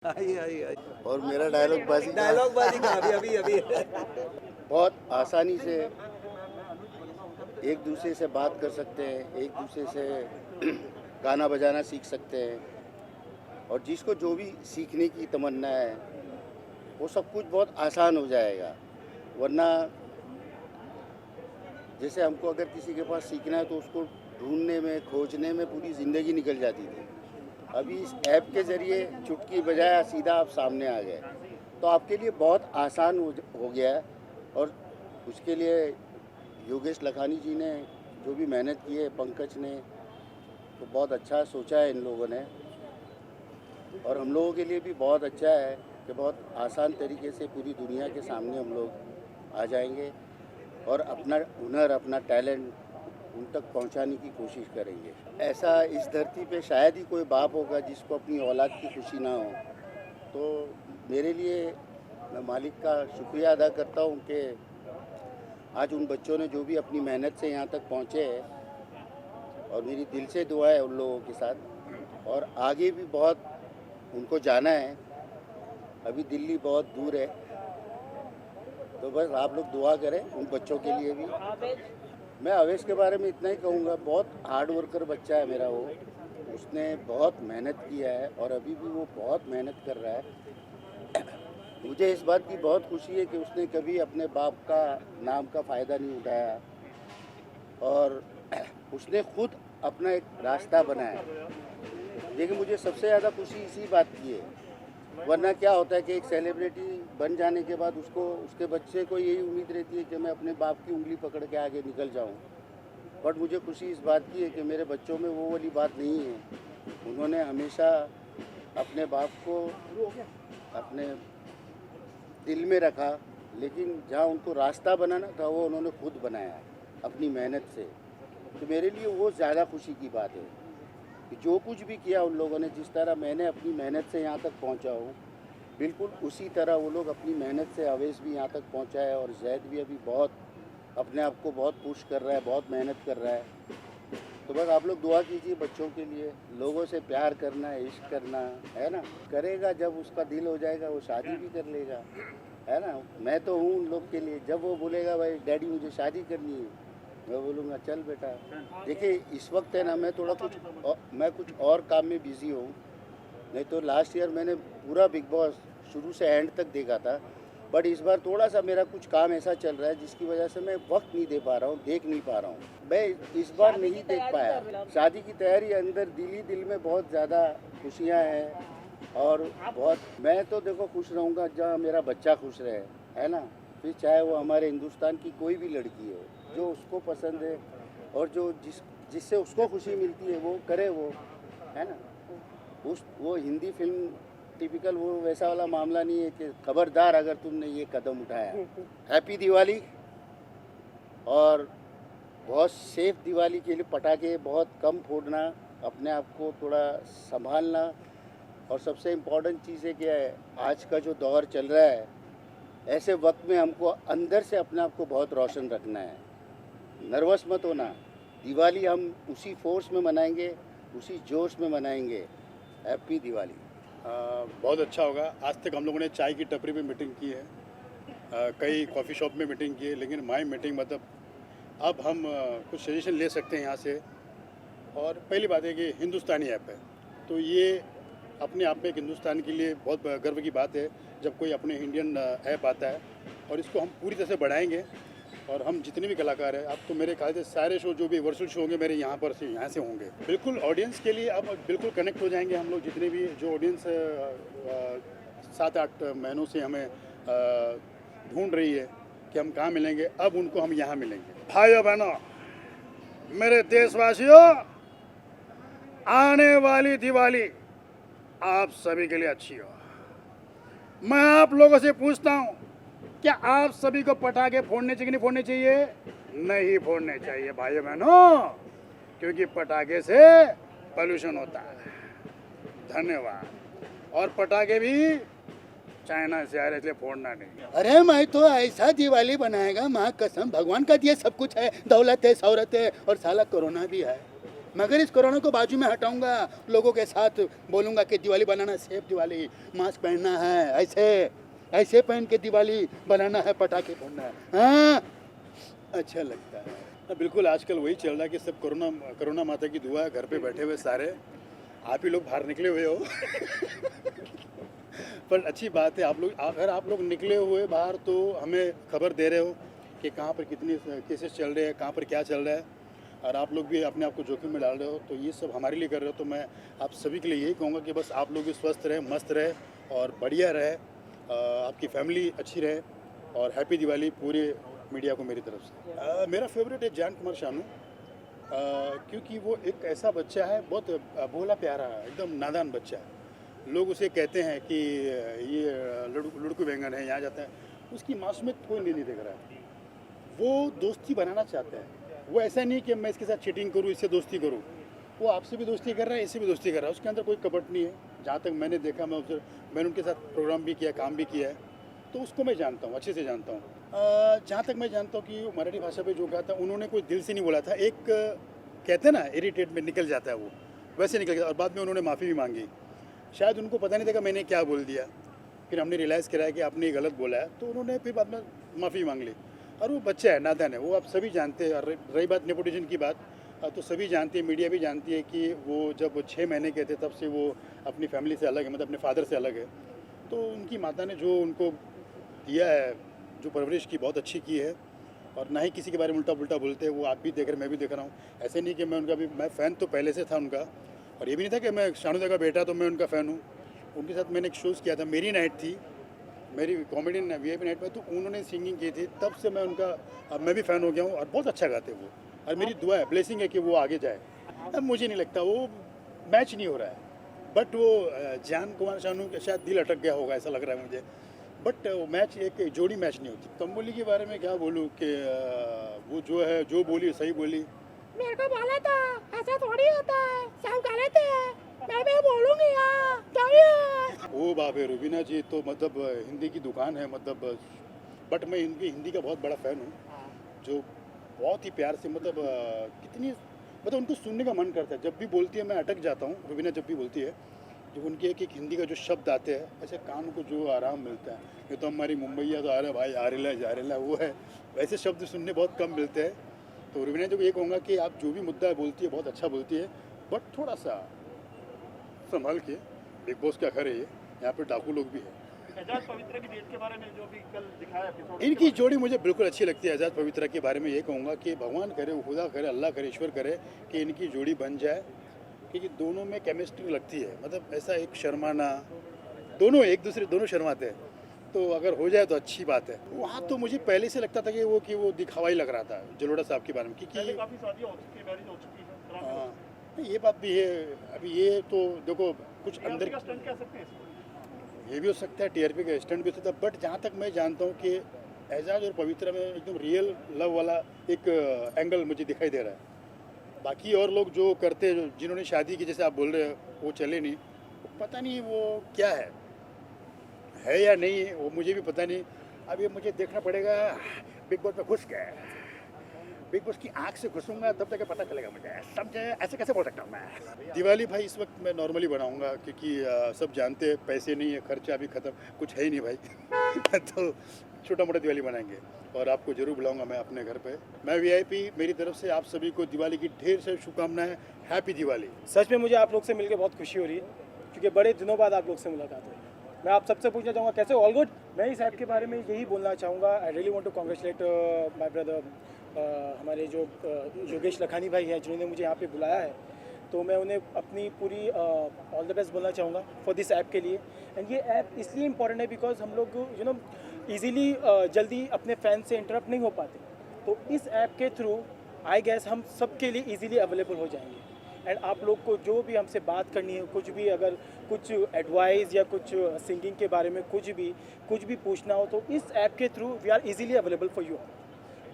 आई आई आई और मेरा डायलॉग बाजी डायलॉग बाजी का अभी अभी अभी बहुत आसानी से एक दूसरे से बात कर सकते हैं, एक दूसरे से गाना बजाना सीख सकते हैं। और जिसको जो भी सीखने की तमन्ना है वो सब कुछ बहुत आसान हो जाएगा। वरना जैसे हमको अगर किसी के पास सीखना है तो उसको ढूंढने में, खोजने में पूरी ज़िंदगी निकल जाती थी। अभी इस ऐप के ज़रिए चुटकी बजाया सीधा आप सामने आ गए, तो आपके लिए बहुत आसान हो गया है। और उसके लिए योगेश लखानी जी ने जो भी मेहनत की है, पंकज ने, तो बहुत अच्छा सोचा है इन लोगों ने। और हम लोगों के लिए भी बहुत अच्छा है कि बहुत आसान तरीके से पूरी दुनिया के सामने हम लोग आ जाएंगे और अपना हुनर, अपना टैलेंट उन तक पहुंचाने की कोशिश करेंगे। ऐसा इस धरती पे शायद ही कोई बाप होगा जिसको अपनी औलाद की खुशी ना हो। तो मेरे लिए मैं मालिक का शुक्रिया अदा करता हूँ कि आज उन बच्चों ने जो भी अपनी मेहनत से यहाँ तक पहुँचे हैं, और मेरी दिल से दुआ है उन लोगों के साथ। और आगे भी बहुत उनको जाना है, अभी दिल्ली बहुत दूर है, तो बस आप लोग दुआ करें उन बच्चों के लिए भी। मैं अवेश के बारे में इतना ही कहूँगा, बहुत हार्ड वर्कर बच्चा है मेरा वो। उसने बहुत मेहनत किया है और अभी भी वो बहुत मेहनत कर रहा है। मुझे इस बात की बहुत खुशी है कि उसने कभी अपने बाप का नाम का फ़ायदा नहीं उठाया और उसने खुद अपना एक रास्ता बनाया। लेकिन मुझे सबसे ज़्यादा खुशी इसी बात की है। वरना क्या होता है कि एक सेलिब्रिटी बन जाने के बाद उसको, उसके बच्चे को यही उम्मीद रहती है कि मैं अपने बाप की उंगली पकड़ के आगे निकल जाऊं। बट मुझे खुशी इस बात की है कि मेरे बच्चों में वो वाली बात नहीं है। उन्होंने हमेशा अपने बाप को अपने दिल में रखा, लेकिन जहाँ उनको रास्ता बनाना था वो उन्होंने खुद बनाया अपनी मेहनत से। तो मेरे लिए वो ज़्यादा खुशी की बात है कि जो कुछ भी किया उन लोगों ने, जिस तरह मैंने अपनी मेहनत से यहाँ तक पहुँचा हूँ, बिल्कुल उसी तरह वो लोग अपनी मेहनत से अवेश भी यहाँ तक पहुँचा है। और जैद भी अभी बहुत अपने आप को बहुत पुश कर रहा है, बहुत मेहनत कर रहा है। तो बस आप लोग दुआ कीजिए बच्चों के लिए। लोगों से प्यार करना है, इश्क करना है ना, करेगा जब उसका दिल हो जाएगा वो शादी भी कर लेगा, है ना। मैं तो हूँ उन लोग के लिए। जब वो बोलेगा भाई डैडी मुझे शादी करनी है, मैं बोलूँगा चल बेटा। देखिए इस वक्त है ना, मैं थोड़ा मैं कुछ और काम में बिज़ी हूँ। नहीं तो लास्ट ईयर मैंने पूरा बिग बॉस शुरू से एंड तक देखा था। बट इस बार थोड़ा सा मेरा कुछ काम ऐसा चल रहा है जिसकी वजह से मैं वक्त नहीं दे पा रहा हूँ, देख नहीं पा रहा हूँ। मैं इस बार नहीं देख पाया। शादी की तैयारी, अंदर दिल ही दिल में बहुत ज़्यादा खुशियाँ हैं। और बहुत, मैं तो देखो खुश रहूँगा जहाँ मेरा बच्चा खुश रहे, है ना। फिर चाहे वो हमारे हिंदुस्तान की कोई भी लड़की हो, जो उसको पसंद है और जो जिससे उसको खुशी मिलती है वो करे वो, है ना। वो हिंदी फिल्म टिपिकल वो वैसा वाला मामला नहीं है कि खबरदार अगर तुमने ये कदम उठाया। हैप्पी दिवाली। और बहुत सेफ दिवाली के लिए पटाखे बहुत कम फोड़ना, अपने आप को थोड़ा संभालना। और सबसे इम्पोर्टेंट चीज़ है कि आज का जो दौर चल रहा है, ऐसे वक्त में हमको अंदर से अपने आप को बहुत रोशन रखना है। नर्वस मत होना। दिवाली हम उसी फोर्स में मनाएंगे, उसी जोश में मनाएंगे। हैप्पी दिवाली। बहुत अच्छा होगा। आज तक हम लोगों ने चाय की टपरी पे मीटिंग की है, कई कॉफ़ी शॉप में मीटिंग की है, लेकिन माई मीटिंग मतलब अब हम कुछ सजेशन ले सकते हैं यहाँ से। और पहली बात है कि हिंदुस्तानी ऐप है, तो ये अपने आप में एक हिंदुस्तान के लिए बहुत गर्व की बात है जब कोई अपने इंडियन ऐप आता है। और इसको हम पूरी तरह से बढ़ाएंगे। और हम जितने भी कलाकार हैं, अब तो मेरे ख्याल से सारे शो जो भी वर्चुअल शो होंगे मेरे यहाँ से होंगे। बिल्कुल ऑडियंस के लिए अब बिल्कुल कनेक्ट हो जाएंगे हम लोग। जितने भी जो ऑडियंस 7-8 महीनों से हमें ढूंढ रही है कि हम कहाँ मिलेंगे, अब उनको हम यहाँ मिलेंगे। भाइयों बहनों, मेरे देशवासियों, आने वाली दिवाली आप सभी के लिए अच्छी हो। मैं आप लोगों से पूछता हूँ, क्या आप सभी को पटाखे फोड़ने चाहिए कि नहीं फोड़ने चाहिए? नहीं फोड़ने चाहिए भाइयों बहनों, क्योंकि पटाखे से पोल्यूशन होता है। धन्यवाद। और पटाखे भी चाइना से आ रहे, इसलिए फोड़ना नहीं। अरे मैं तो ऐसा दिवाली बनाएगा, माँ कसम, भगवान का दिया सब कुछ है, दौलत है, शौहरत है और साला कोरोना भी है। मगर इस कोरोना को बाजू में हटाऊंगा, लोगों के साथ बोलूँगा कि दिवाली बनाना सेफ दिवाली, मास्क पहनना है, ऐसे ऐसे पहन के दिवाली बनाना है, पटाखे फोड़ना है, हाँ अच्छा लगता है। तो बिल्कुल आजकल वही चल रहा है कि सब कोरोना माता की दुआ है, घर पे बैठे हुए सारे, आप ही लोग बाहर निकले हुए हो पर अच्छी बात है, अगर आप लोग निकले हुए बाहर तो हमें खबर दे रहे हो कि कहाँ पर कितनी केसेस चल रहे हैं, कहाँ पर क्या चल रहा है, और आप लोग भी अपने आप को जोखिम में डाल रहे हो, तो ये सब हमारे लिए कर रहे हो। तो मैं आप सभी के लिए यही कहूँगा कि बस आप लोग भी स्वस्थ रहे, मस्त रहे और बढ़िया रहे, आपकी फैमिली अच्छी रहे, और हैप्पी दिवाली पूरे मीडिया को मेरी तरफ से। मेरा फेवरेट है जान कुमार शानू, क्योंकि वो एक ऐसा बच्चा है, बहुत भोला प्यारा है, एकदम नादान बच्चा है। लोग उसे कहते हैं कि ये लड़कू बैंगन है, यहाँ जाता है, उसकी मासूमियत कोई नहीं देख रहा है। वो दोस्ती बनाना चाहता है, वो ऐसा नहीं कि मैं इसके साथ चीटिंग करूँ, इससे दोस्ती करूँ, वो आपसे भी दोस्ती कर रहा है, इससे भी दोस्ती कर रहा है, उसके अंदर कोई कपट नहीं है। जहाँ तक मैंने देखा, मैंने उनके साथ प्रोग्राम भी किया, काम भी किया है, तो उसको मैं जानता हूँ, अच्छे से जानता हूँ। जहाँ तक मैं जानता हूँ कि मराठी भाषा पे जो कहा था, उन्होंने कोई दिल से नहीं बोला था, एक कहते हैं ना इरिटेट में निकल जाता है वो, वैसे निकल गया, और बाद में उन्होंने माफ़ी भी मांगी। शायद उनको पता नहीं था कि मैंने क्या बोल दिया, फिर हमने रियलाइज़ कराया कि आपने गलत बोला है, तो उन्होंने फिर बाद में माफ़ी मांग ली। और वो बच्चा है, नादान है, वो आप सभी जानते हैं। और रही बात नेपोटिज्म की बात, तो सभी जानते हैं, मीडिया भी जानती है कि वो जब 6 महीने के थे तब से वो अपनी फैमिली से अलग है, मतलब अपने फादर से अलग है। तो उनकी माता ने जो उनको दिया है, जो परवरिश की, बहुत अच्छी की है, और ना ही किसी के बारे में उल्टा पुल्टा बोलते हैं। वो आप भी देख रहे, मैं भी देख रहा हूँ। ऐसे नहीं कि मैं उनका भी, मैं फ़ैन तो पहले से था उनका, और ये भी नहीं था कि मैं शानू दा का बेटा तो मैं उनका फ़ैन हूँ। उनके साथ मैंने एक शोज़ किया था, मेरी नाइट थी, मेरी कॉमेडियन VIP नाइट में, तो उन्होंने सिंगिंग की थी, तब से मैं उनका, अब मैं भी फ़ैन हो गया हूँ, और बहुत अच्छा गाते वो, और मेरी दुआ है, ब्लेसिंग है कि वो आगे जाए। अब मुझे नहीं लगता वो मैच नहीं हो रहा है, बट वो जान कुमार शानू के शायद दिल अटक गया होगा, ऐसा लग रहा है मुझे। बट मैच एक जोड़ी मैच नहीं होती। तंबोली के बारे में क्या बोलूँ कि वो जो है, जो बोली सही बोली। मेरे को बोला था, ऐसा थोड़ी होता है, सब गलत है, मैं भी बोलूंगी यार, ओ बाबे, रुबीना जी तो मतलब हिंदी की दुकान है, मतलब, बट मैं इनकी हिंदी का बहुत बड़ा फ़ैन हूँ, जो बहुत ही प्यार से, मतलब कितनी, मतलब उनको सुनने का मन करता है। जब भी बोलती है मैं अटक जाता हूँ, रुबीना जब भी बोलती है, जो उनके एक हिंदी का जो शब्द आते हैं, ऐसे कान को जो आराम मिलता है। ये तो हमारी मुंबईया तो आ रहा भाई, आ रहा वो है, वैसे शब्द सुनने बहुत कम मिलते हैं। तो रुबीना जी को ये कहूँगा कि आप जो भी मुद्दा बोलती है बहुत अच्छा बोलती है, बट थोड़ा सा संभाल के। बिग बॉस का घर है ये, यहाँ पे डाकू लोग भी हैं। एजाज पवित्रा की डेट के बारे में जो भी कल दिखाया एपिसोड, इनकी जोड़ी मुझे बिल्कुल अच्छी लगती है। एजाज पवित्रा के बारे में ये कहूँगा कि भगवान करे, खुदा करे, अल्लाह करे, ईश्वर करे कि इनकी जोड़ी बन जाए, क्योंकि दोनों में केमिस्ट्री लगती है। मतलब ऐसा एक शर्माना, दोनों शर्माते हैं, तो अगर हो जाए तो अच्छी बात है। वहाँ तो मुझे पहले से लगता था कि वो दिखावा ही लग रहा था जलोटा साहब के बारे में, क्योंकि काफ़ी शादियाँ हो चुकी है, मैरिज हो चुकी है। हाँ, ये बात भी है। अभी ये तो देखो कुछ अंदर का स्टंट कह सकते हैं इसको, ये भी हो सकता है, TRP का स्टंट भी हो सकता है, बट जहाँ तक मैं जानता हूँ कि एजाज और पवित्रा में एकदम रियल लव वाला एक एंगल मुझे दिखाई दे रहा है। बाकी और लोग जो करते, जिन्होंने शादी की, जैसे आप बोल रहे हो, वो चले नहीं, पता नहीं वो क्या है या नहीं है, वो मुझे भी पता नहीं। अब ये मुझे देखना पड़ेगा, बिग बॉस में घुस गए, बिग बॉस की आँख से घुसूंगा तब तक पता चलेगा मुझे, समझे, ऐसे कैसे बोल सकता हूँ मैं। दिवाली भाई इस वक्त मैं नॉर्मली बनाऊंगा, क्योंकि सब जानते हैं पैसे नहीं है, खर्चा भी ख़त्म, कुछ है ही नहीं भाई तो छोटा मोटा दिवाली बनाएंगे, और आपको ज़रूर बुलाऊंगा मैं अपने घर पे। मैं VIP, मेरी तरफ से आप सभी को दिवाली की ढेर सारी शुभकामनाएं, हैप्पी दिवाली। सच में मुझे आप लोग से मिलकर बहुत खुशी हो रही है, क्योंकि बड़े दिनों बाद आप लोग से मुलाकात हुई है। मैं आप सबसे पूछना चाहूँगा कैसे, ऑल गुड। मैं इस ऐप के बारे में यही बोलना चाहूँगा, I really want to congratulate my brother, हमारे जो योगेश लखानी भाई हैं, जिन्होंने मुझे यहाँ पे बुलाया है, तो मैं उन्हें अपनी पूरी ऑल द बेस्ट बोलना चाहूँगा फॉर दिस ऐप के लिए। एंड ये ऐप इसलिए इम्पॉर्टेंट है बिकॉज हम लोग ईज़िली जल्दी अपने फैन से इंटरप्ट नहीं हो पाते, तो इस ऐप के थ्रू आई गेस हम सब के लिए ईज़िली अवेलेबल हो जाएंगे। एंड आप लोग को जो भी हमसे बात करनी है, कुछ भी, अगर कुछ एडवाइस या कुछ सिंगिंग के बारे में कुछ भी पूछना हो, तो इस ऐप के through we are easily available for you.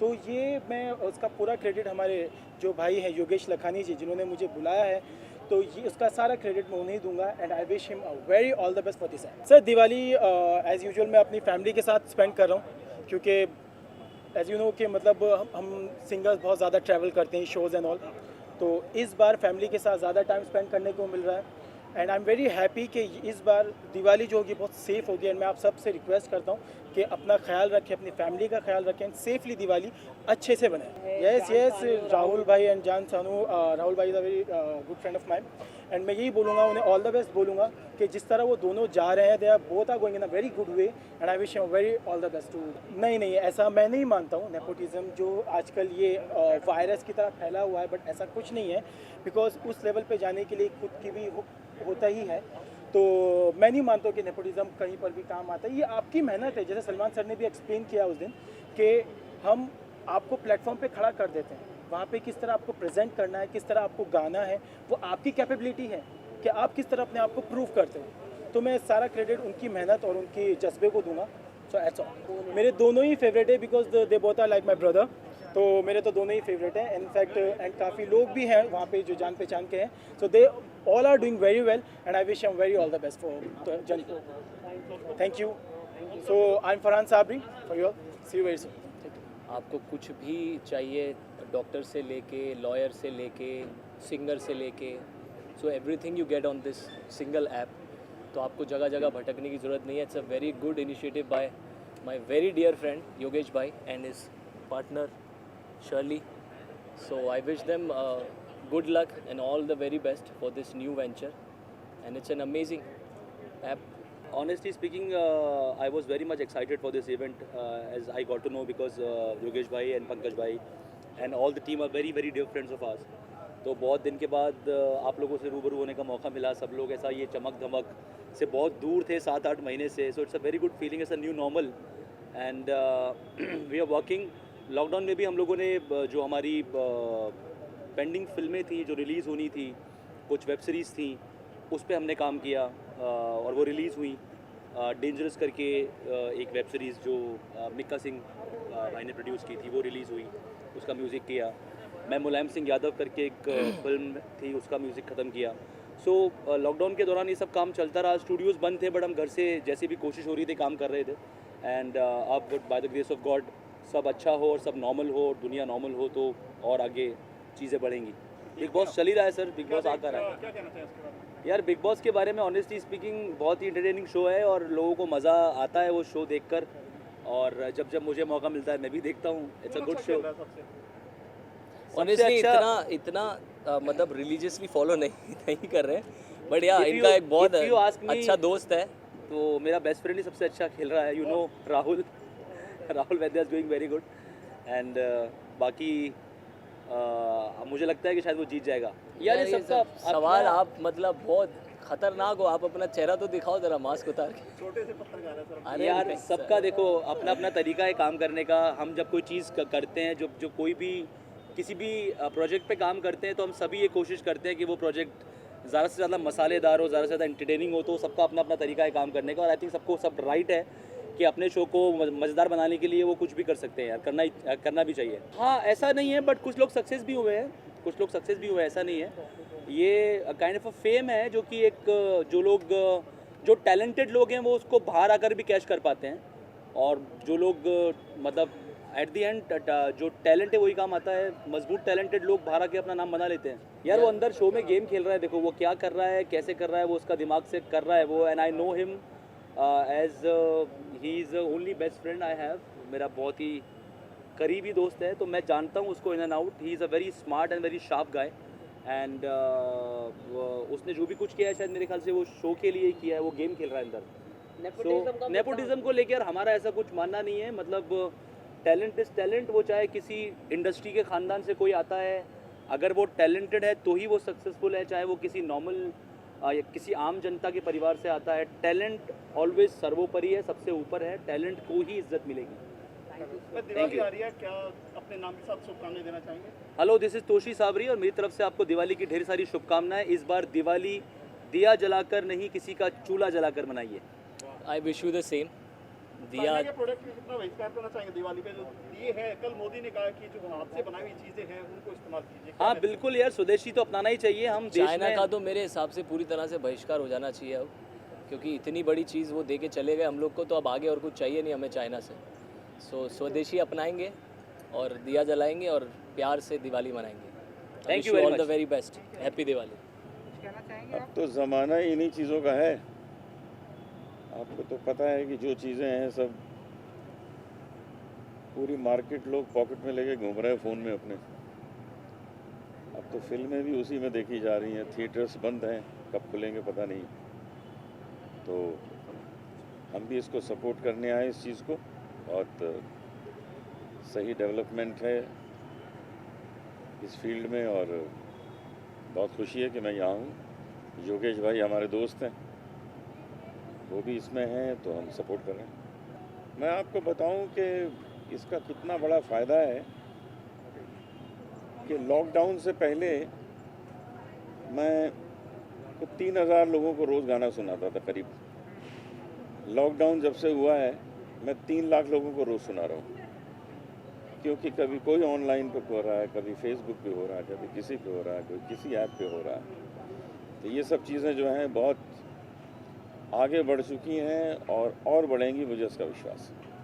तो ये मैं उसका पूरा क्रेडिट हमारे जो भाई हैं योगेश लखानी जी, जिन्होंने मुझे बुलाया है, तो ये उसका सारा क्रेडिट मैं उन्हें दूंगा। And I wish him a very all the best for this app. Sir, Diwali as usual मैं अपनी फैमिली के साथ स्पेंड कर रहा हूँ, क्योंकि एज़ यू नो कि मतलब हम सिंगर्स बहुत ज़्यादा ट्रैवल करते हैं, शोज़ एंड ऑल, तो इस बार फैमिली के साथ ज़्यादा टाइम स्पेंड करने को मिल रहा है and I am very happy कि इस बार दिवाली जो होगी बहुत सेफ़ होगी एंड मैं आप सबसे रिक्वेस्ट करता हूँ कि अपना ख्याल रखें, अपनी फैमिली का ख्याल रखें एंड सेफली दिवाली अच्छे से बनाएं। यस राहुल भाई एंड जान सानू, राहुल भाई is a very good friend of mine and मैं यही बोलूँगा, उन्हें ऑल द बेस्ट बोलूँगा कि जिस तरह वो दोनों जा रहे हैं, they are both are going in a very good way and I wish him very all the best too. नहीं ऐसा मैं नहीं मानता हूँ। नेपोटिज्म जो आजकल ये वायरस की तरह फैला हुआ है, बट ऐसा कुछ नहीं है, बिकॉज उस लेवल पे जाने के लिए खुद की भी होता ही है। तो मैं नहीं मानता कि नेपोटिज्म कहीं पर भी काम आता है। ये आपकी मेहनत है, जैसे सलमान सर ने भी एक्सप्लेन किया उस दिन कि हम आपको प्लेटफॉर्म पे खड़ा कर देते हैं, वहाँ पे किस तरह आपको प्रेजेंट करना है, किस तरह आपको गाना है, वो आपकी कैपेबिलिटी है कि आप किस तरह अपने आप को प्रूव करते हो। तो मैं सारा क्रेडिट उनकी मेहनत और उनके जज्बे को दूंगा। So that's all. मेरे दोनों ही फेवरेट है because they both are like my brother. तो मेरे तो दोनों ही फेवरेट हैं इनफैक्ट, एंड काफ़ी लोग भी हैं वहाँ पे जो जान पहचान के हैं। सो दे all are doing very well and I wish them very all the best for the journey. Thank you. So I'm Farhan Sabri for you all. See you very soon. आपको कुछ भी चाहिए, डॉक्टर से लेके, लॉयर से लेके, singer से लेके, so everything you get on this single app. तो आपको जगह जगह भटकने की ज़रूरत नहीं है। It's a very good initiative by my very dear friend Yogesh bhai and his partner Shirley. So I wish them good luck and all the very best for this new venture, and it's an amazing app. Honestly speaking, I was very much excited for this event as I got to know because Yogesh bhai and Pankaj bhai and all the team are very very dear friends of ours. तो बहुत दिन के बाद आप लोगों से रूबरू होने का मौका मिला। सब लोग ऐसा ये चमक धमक से बहुत दूर थे 7-8 महीने से। So it's a very good feeling, it's a new normal and we are working. Lockdown में भी हम लोगों ने जो हमारी पेंडिंग फिल्में थी जो रिलीज़ होनी थी, कुछ वेब सीरीज़ थी, उस पे हमने काम किया और वो रिलीज़ हुई। डेंजरस करके एक वेब सीरीज़ जो मिक्का सिंह भाई ने प्रोड्यूस की थी वो रिलीज़ हुई, उसका म्यूज़िक किया। मैं मुलायम सिंह यादव करके एक फिल्म थी, उसका म्यूज़िक ख़त्म किया। सो लॉकडाउन के दौरान ये सब काम चलता रहा। स्टूडियोज़ बंद थे बट हम घर से जैसे भी कोशिश हो रही थी काम कर रहे थे। एंड अब by the grace of God सब अच्छा हो और सब नॉर्मल हो और दुनिया नॉर्मल हो तो और आगे चीज़ें बढ़ेंगी। बिग बॉस चल ही रहा है सर, बिग बॉस आता रहा है। क्या कहना चाहिए इसके बारे में? यार बिग बॉस के बारे में ऑनेस्टली स्पीकिंग बहुत ही इंटरटेनिंग शो है और लोगों को मज़ा आता है वो शो देखकर, और जब जब मुझे मौका मिलता है मैं भी देखता हूँ। It's a good show. Honestly अच्छा- इतना मतलब रिलीजियसली फॉलो नहीं कर रहे हैं, बट या If इनका you- एक बहुत if you ask me- अच्छा दोस्त है। तो मेरा बेस्ट फ्रेंड ही सबसे अच्छा खेल रहा है, यू नो राहुल वैद्या is doing very good and बाकी मुझे लगता है कि शायद वो जीत जाएगा। यार ये सबका सवाल आप मतलब बहुत खतरनाक हो। आप अपना चेहरा तो दिखाओ जरा, मास्क उतार के। छोटे से पत्रकार है सर। अरे यार नहीं, सबका देखो अपना अपना तरीका है काम करने का। हम जब कोई चीज़ करते हैं, जो कोई भी किसी भी प्रोजेक्ट पे काम करते हैं, तो हम सभी ये कोशिश करते हैं कि वो प्रोजेक्ट ज़्यादा से ज़्यादा मसालेदार हो, ज़्यादा से ज़्यादा एंटरटेनिंग हो। तो सबका अपना अपना तरीका है काम करने का और आई थिंक सबको सब राइट है कि अपने शो को मज़ेदार बनाने के लिए वो कुछ भी कर सकते हैं यार, करना भी चाहिए। हाँ ऐसा नहीं है बट कुछ लोग सक्सेस भी हुए हैं, ऐसा नहीं है। ये काइंड ऑफ अ फेम है जो कि एक जो टैलेंटेड लोग हैं वो उसको बाहर आकर भी कैश कर पाते हैं, और जो लोग मतलब एट दी एंड जो टैलेंट है वही काम आता है। मजबूत टैलेंटेड लोग बाहर आके अपना नाम बना लेते हैं। यार वो अंदर शो में गेम खेल रहा है, देखो वो क्या कर रहा है, कैसे कर रहा है, वो उसका दिमाग से कर रहा है वो। And I know him as he is only best friend I have. मेरा बहुत ही करीबी दोस्त है, तो मैं जानता हूँ उसको in and out. He is a very smart and very sharp guy and उसने जो भी कुछ किया है शायद मेरे ख्याल से वो शो के लिए ही किया है, वो गेम खेल रहा है अंदर। सो नेपोटिज्म को लेकर हमारा ऐसा कुछ मानना नहीं है। मतलब टैलेंट इज़ टैलेंट, वो चाहे किसी इंडस्ट्री के ख़ानदान से कोई आता है, अगर वो टैलेंटेड है तो ही वो सक्सेसफुल है, चाहे वो किसी नॉर्मल या किसी आम जनता के परिवार से आता है। टैलेंट ऑलवेज सर्वोपरि है, सबसे ऊपर है, टैलेंट को ही इज्जत मिलेगी। दिवाली आ रही है, क्या अपने नाम के साथ शुभकामनाएं देना चाहेंगे? Hello, this is Toshi Sabri और मेरी तरफ से आपको दिवाली की ढेर सारी शुभकामनाएं। इस बार दिवाली दिया जलाकर नहीं, किसी का चूल्हा जलाकर मनाइए। I wish you the same. दिया चाइना के प्रोडक्ट में कितना बहिष्कार करना चाहेंगे दिवाली पे? जो दिए हैं, कल मोदी ने कहा कि जो हाथ से बनाई हुई चीज़ें हैं उनको इस्तेमाल कीजिए। हाँ बिल्कुल यार, स्वदेशी तो अपनाना ही चाहिए। हम देश चाइना में का तो मेरे हिसाब से पूरी तरह से बहिष्कार हो जाना चाहिए अब, क्योंकि इतनी बड़ी चीज़ वो दे के चले गए हम लोग को, तो अब आगे और कुछ चाहिए नहीं हमें चाइना से। सो स्वदेशी अपनाएंगे और दिया जलाएंगे और प्यार से दिवाली मनाएंगे। Thank you very all the much. Very best, happy Diwali. अब तो ज़माना ही इन्हीं चीज़ों का है। आपको तो पता है कि जो चीज़ें हैं सब पूरी मार्केट लोग पॉकेट में लेके घूम रहे हैं फ़ोन में अपने। अब तो फिल्में भी उसी में देखी जा रही हैं, थिएटर्स बंद हैं, कब खुलेंगे पता नहीं। तो हम भी इसको सपोर्ट करने आए इस चीज़ को। बहुत सही डेवलपमेंट है इस फील्ड में और बहुत खुशी है कि मैं यहाँ हूँ। योगेश भाई हमारे दोस्त हैं, वो भी इसमें हैं, तो हम सपोर्ट कर रहे हैं। मैं आपको बताऊं कि इसका कितना बड़ा फ़ायदा है कि लॉकडाउन से पहले मैं 3000 लोगों को रोज़ गाना सुनाता था करीब। लॉकडाउन जब से हुआ है मैं 3 लाख लोगों को रोज़ सुना रहा हूँ, क्योंकि कभी कोई ऑनलाइन पे हो रहा है, कभी फेसबुक पे हो रहा है, कभी किसी पे हो रहा है, कोई किसी ऐप पे हो रहा है। तो ये सब चीज़ें जो हैं बहुत आगे बढ़ चुकी हैं और बढ़ेंगी, मुझे इसका विश्वास है।